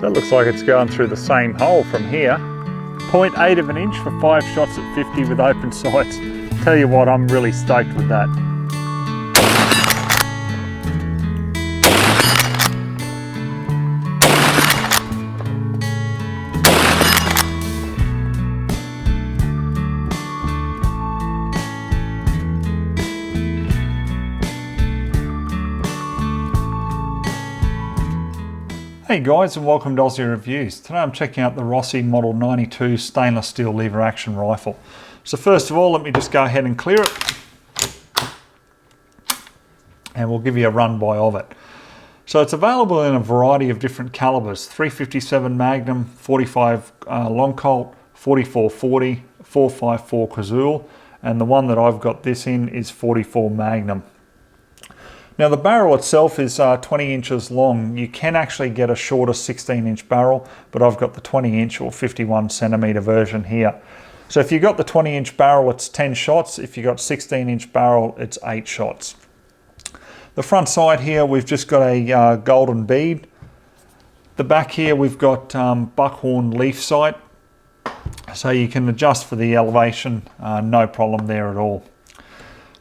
So it looks like it's going through the same hole from here. 0.8 of an inch for 5 shots at 50 with open sights. Tell you what, I'm really stoked with that. Hey guys, and welcome to Ozzie Reviews. Today I'm checking out the Rossi Model 92 stainless steel lever action rifle. So first of all, let me just go ahead and clear it, and we'll give you a run by of it. So it's available in a variety of different calibers: 357 Magnum, 45 long Colt, 4440, 454 Cazul, and the one that I've got this in is 44 Magnum. Now the barrel itself is 20 inches long. You can actually get a shorter 16-inch barrel, but I've got the 20-inch or 51 centimeter version here. So if you've got the 20-inch barrel, it's 10 shots. If you've got 16-inch barrel, it's 8 shots. The front side here, we've just got a golden bead. The back here, we've got buckhorn leaf sight, so you can adjust for the elevation, no problem there at all.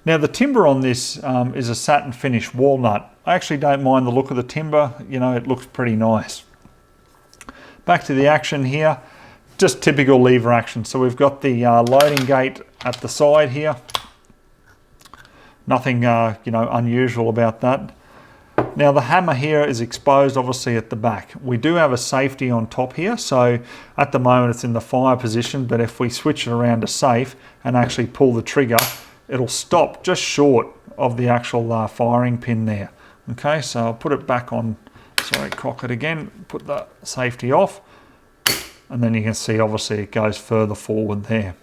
Now the timber on this is a satin finish walnut. I actually don't mind the look of the timber, you know, it looks pretty nice. Back to the action here, just typical lever action. So we've got the loading gate at the side here. Nothing unusual about that. Now the hammer here is exposed obviously at the back. We do have a safety on top here, so at the moment it's in the fire position, but if we switch it around to safe and actually pull the trigger, it'll stop just short of the actual firing pin there. Okay, so I'll put it back on, cock it again, put the safety off, and then you can see obviously it goes further forward there.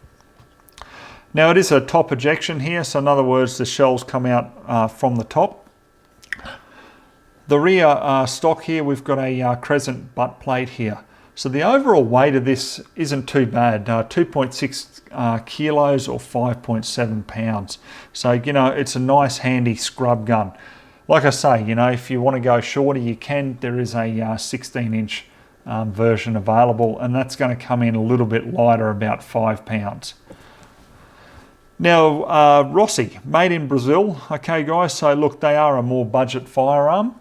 Now it is a top ejection here, so in other words the shells come out from the top. The rear stock here, we've got a crescent butt plate here. So the overall weight of this isn't too bad, 2.6 kilos or 5.7 pounds. So, you know, it's a nice handy scrub gun. Like I say, you know, if you want to go shorter, you can. There is a 16-inch version available, and that's going to come in a little bit lighter, about 5 pounds. Now, Rossi, made in Brazil. Okay, guys, so look, they are a more budget firearm.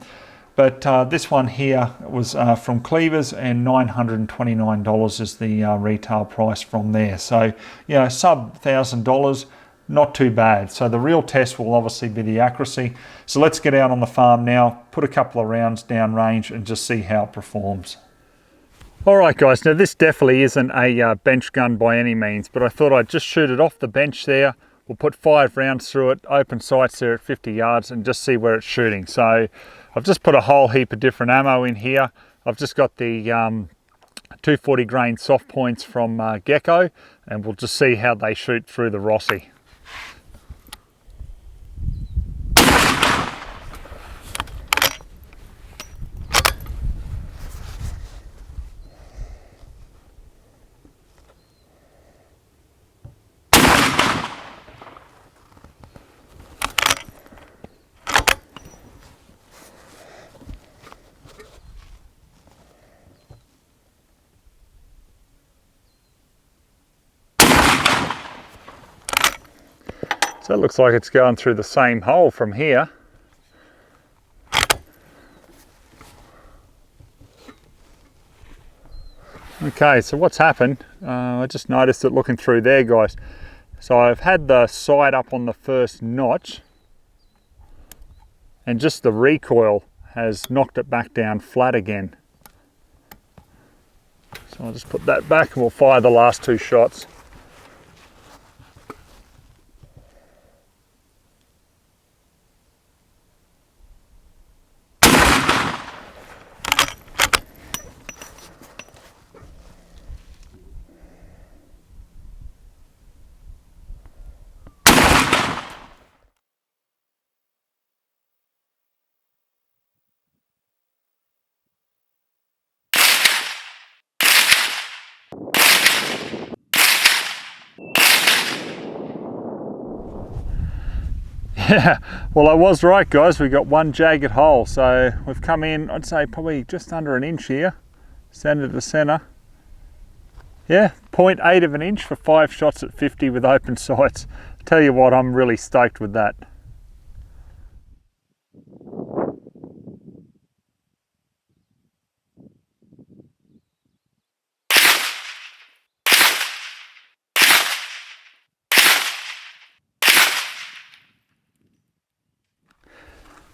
But this one here was from Cleavers, and $929 is the retail price from there. So, you know, sub $1,000, not too bad. So the real test will obviously be the accuracy. So let's get out on the farm now, put a couple of rounds down range and just see how it performs. All right, guys, now this definitely isn't a bench gun by any means, but I thought I'd just shoot it off the bench there. We'll put 5 rounds through it, open sights there at 50 yards, and just see where it's shooting. So I've just put a whole heap of different ammo in here. I've just got the 240 grain soft points from Gecko, and we'll just see how they shoot through the Rossi. So it looks like it's going through the same hole from here. Okay, so what's happened, I just noticed it looking through there, guys. So I've had the sight up on the first notch, and just the recoil has knocked it back down flat again. So I'll just put that back and we'll fire the last 2 shots. Yeah, well, I was right, guys. We got one jagged hole, so we've come in, I'd say probably just under an inch here, center to center. Yeah, 0.8 of an inch for 5 shots at 50 with open sights. Tell you what, I'm really stoked with that.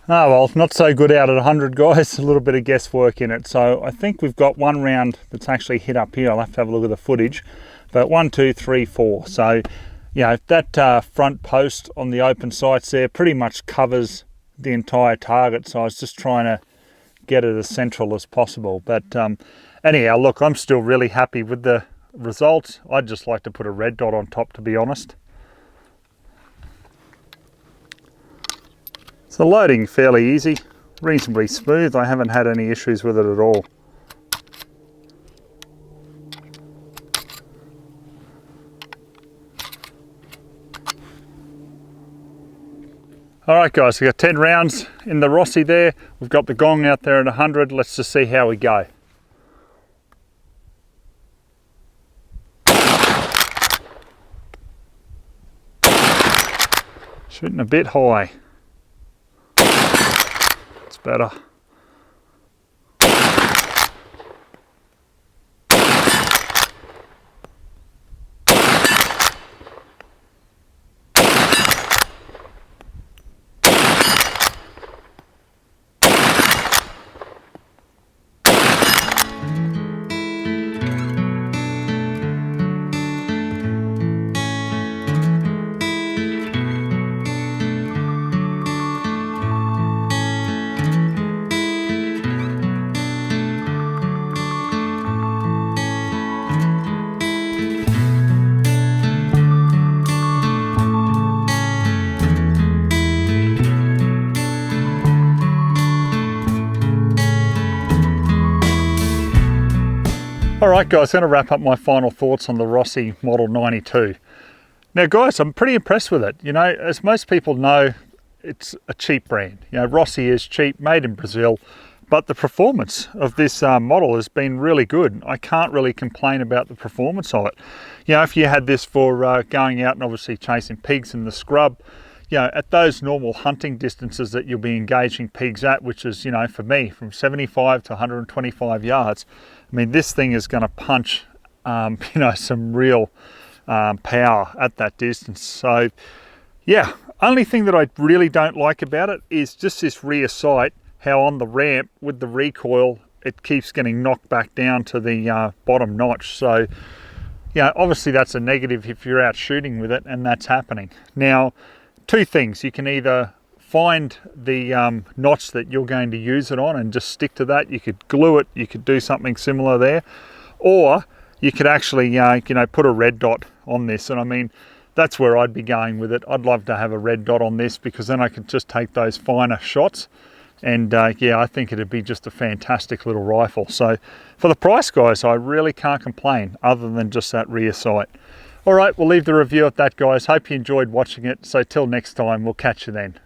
Oh well, not so good out at 100 guys, a little bit of guesswork in it. So I think we've got one round that's actually hit up here. I'll have to have a look at the footage, but 1, 2, 3, 4. So, you know, that front post on the open sights there pretty much covers the entire target. So I was just trying to get it as central as possible. But anyhow, look, I'm still really happy with the results. I'd just like to put a red dot on top, to be honest. So loading fairly easy, reasonably smooth. I haven't had any issues with it at all. All right guys, we've got 10 rounds in the Rossi there. We've got the gong out there at 100. Let's just see how we go. Shooting a bit high. It's better. Alright guys, I'm going to wrap up my final thoughts on the Rossi Model 92. Now guys, I'm pretty impressed with it. You know, as most people know, it's a cheap brand. You know, Rossi is cheap, made in Brazil, but the performance of this model has been really good. I can't really complain about the performance of it. You know, if you had this for going out and obviously chasing pigs in the scrub, you know, at those normal hunting distances that you'll be engaging pigs at, which is, you know, for me, from 75 to 125 yards, I mean, this thing is going to punch, you know, some real power at that distance. So, yeah, only thing that I really don't like about it is just this rear sight, how on the ramp with the recoil, it keeps getting knocked back down to the bottom notch. So, yeah, obviously that's a negative if you're out shooting with it, and that's happening. Now, two things. You can either find the notch that you're going to use it on and just stick to that. You could glue it, you could do something similar there, or you could actually you know, put a red dot on this. And I mean, that's where I'd be going with it. I'd love to have a red dot on this, because then I could just take those finer shots, and yeah, I think it'd be just a fantastic little rifle. So for the price guys, I really can't complain other than just that rear sight. All right, we'll leave the review at that guys. Hope you enjoyed watching it. So till next time, we'll catch you then.